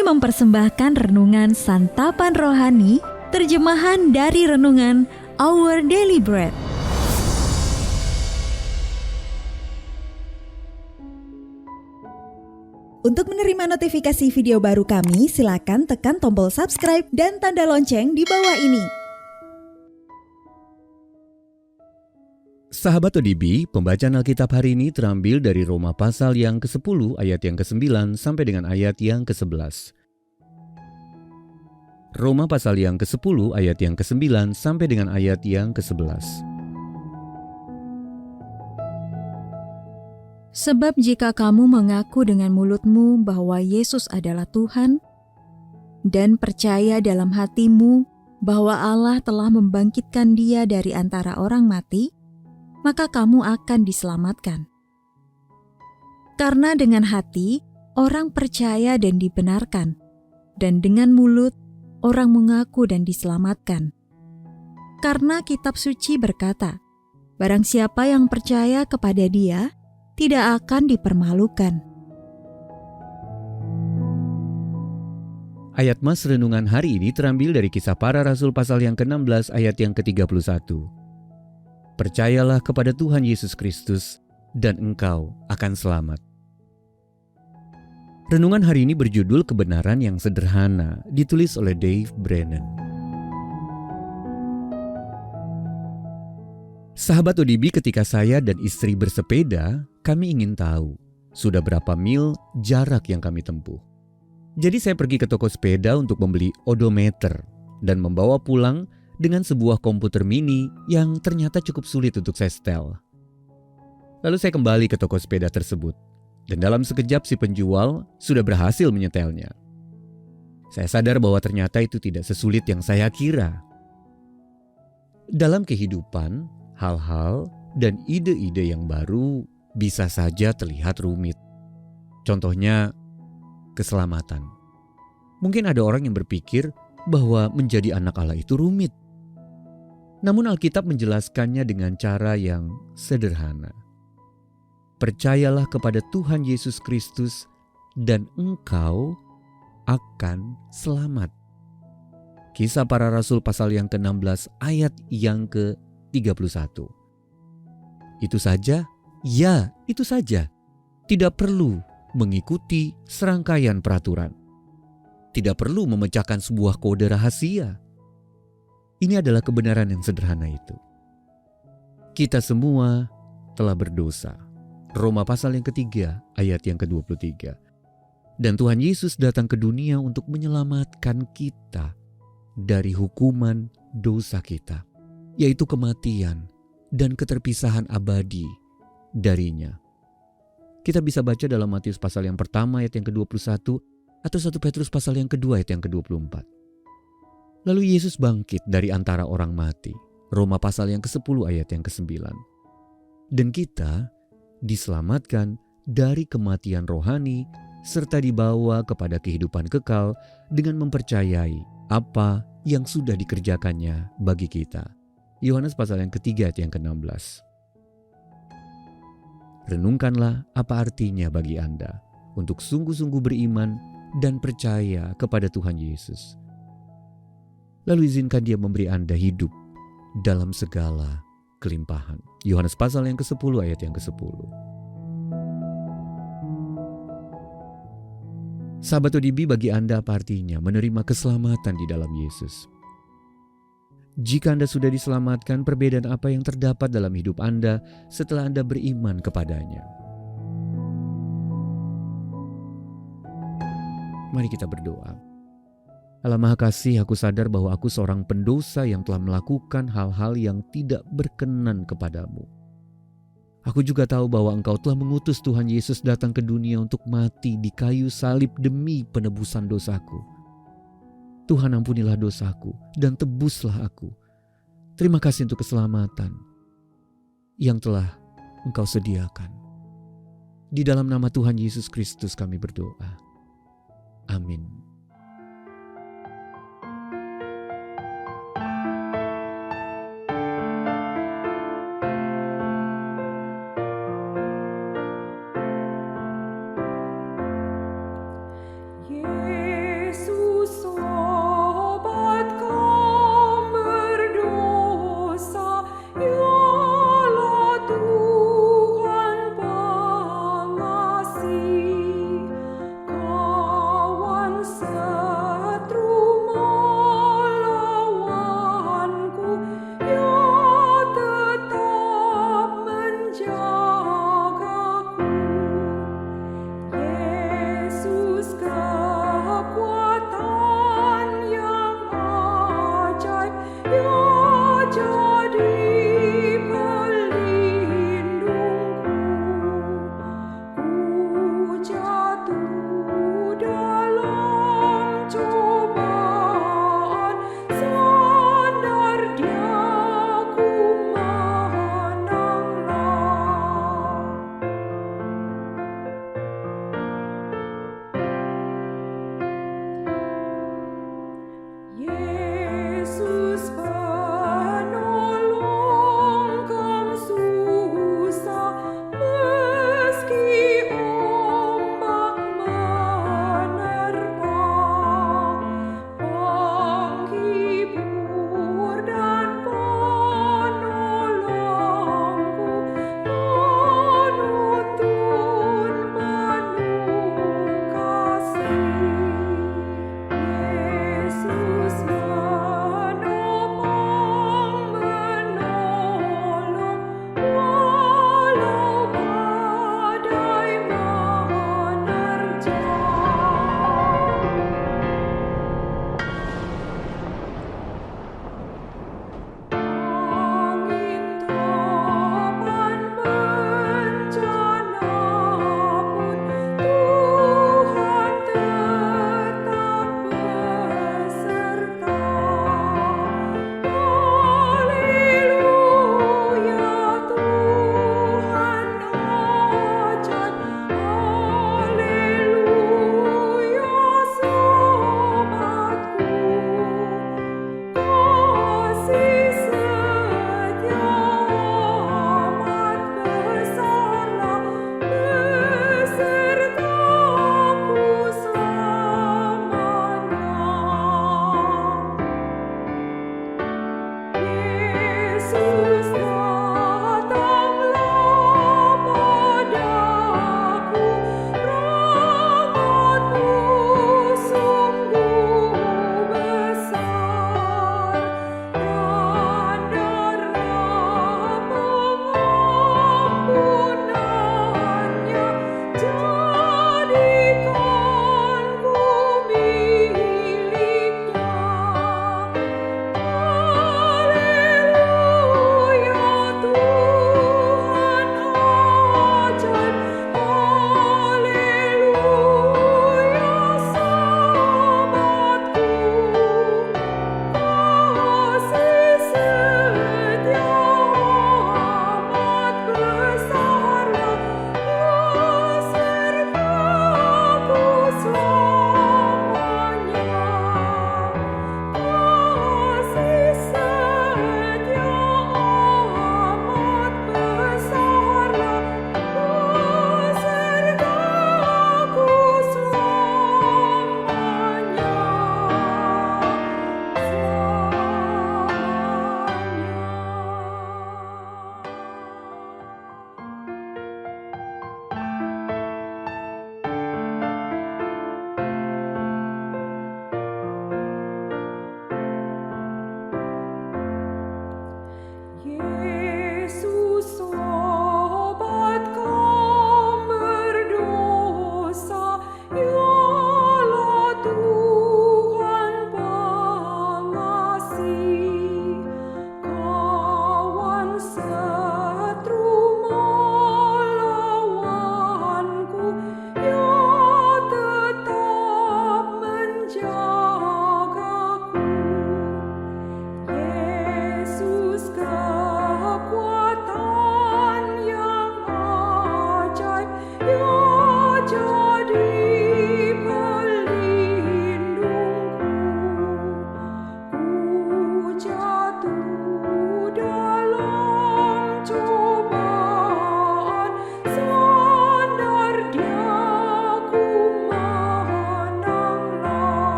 Kami mempersembahkan renungan Santapan Rohani, terjemahan dari renungan Our Daily Bread. Untuk menerima notifikasi video baru kami, silakan tekan tombol subscribe dan tanda lonceng di bawah ini. Sahabat ODB, pembacaan Alkitab hari ini terambil dari Roma pasal yang ke-10 ayat yang ke-9 sampai dengan ayat yang ke-11. Roma pasal yang ke-10 ayat yang ke-9 sampai dengan ayat yang ke-11. Sebab jika kamu mengaku dengan mulutmu bahwa Yesus adalah Tuhan, dan percaya dalam hatimu bahwa Allah telah membangkitkan Dia dari antara orang mati, maka kamu akan diselamatkan. Karena dengan hati orang percaya dan dibenarkan, dan dengan mulut orang mengaku dan diselamatkan. Karena kitab suci berkata, barang siapa yang percaya kepada Dia tidak akan dipermalukan. Ayat Mas renungan hari ini terambil dari Kisah Para Rasul pasal yang ke-16 ayat yang ke-31. Percayalah kepada Tuhan Yesus Kristus dan engkau akan selamat. Renungan hari ini berjudul Kebenaran yang Sederhana, ditulis oleh Dave Brennan. Sahabat ODB, ketika saya dan istri bersepeda, kami ingin tahu sudah berapa mil jarak yang kami tempuh. Jadi saya pergi ke toko sepeda untuk membeli odometer dan membawa pulang dengan sebuah komputer mini yang ternyata cukup sulit untuk saya setel. Lalu saya kembali ke toko sepeda tersebut, dan dalam sekejap si penjual sudah berhasil menyetelnya. Saya sadar bahwa ternyata itu tidak sesulit yang saya kira. Dalam kehidupan, hal-hal dan ide-ide yang baru bisa saja terlihat rumit. Contohnya, keselamatan. Mungkin ada orang yang berpikir bahwa menjadi anak Allah itu rumit. Namun Alkitab menjelaskannya dengan cara yang sederhana. Percayalah kepada Tuhan Yesus Kristus dan engkau akan selamat. Kisah Para Rasul pasal yang ke-16 ayat yang ke-31. Itu saja? Ya, itu saja. Tidak perlu mengikuti serangkaian peraturan. Tidak perlu memecahkan sebuah kode rahasia. Ini adalah kebenaran yang sederhana itu. Kita semua telah berdosa. Roma pasal yang ketiga, ayat yang ke-23. Dan Tuhan Yesus datang ke dunia untuk menyelamatkan kita dari hukuman dosa kita, yaitu kematian dan keterpisahan abadi darinya. Kita bisa baca dalam Matius pasal yang pertama ayat yang ke-21 atau 1 Petrus pasal yang kedua ayat yang ke-24. Lalu Yesus bangkit dari antara orang mati. Roma pasal yang ke-10 ayat yang ke-9. Dan kita diselamatkan dari kematian rohani serta dibawa kepada kehidupan kekal dengan mempercayai apa yang sudah dikerjakannya bagi kita. Yohanes pasal yang ketiga ayat yang ke-16. Renungkanlah apa artinya bagi Anda untuk sungguh-sungguh beriman dan percaya kepada Tuhan Yesus. Lalu izinkan Dia memberi Anda hidup dalam segala kelimpahan. Yohanes pasal yang ke-10 ayat yang ke-10. Sahabat ODB, bagi Anda apa artinya menerima keselamatan di dalam Yesus? Jika Anda sudah diselamatkan, perbedaan apa yang terdapat dalam hidup Anda setelah Anda beriman kepadanya? Mari kita berdoa. Allah Maha Kasih, aku sadar bahwa aku seorang pendosa yang telah melakukan hal-hal yang tidak berkenan kepadamu. Aku juga tahu bahwa Engkau telah mengutus Tuhan Yesus datang ke dunia untuk mati di kayu salib demi penebusan dosaku. Tuhan, ampunilah dosaku dan tebuslah aku. Terima kasih untuk keselamatan yang telah Engkau sediakan. Di dalam nama Tuhan Yesus Kristus kami berdoa. Amin.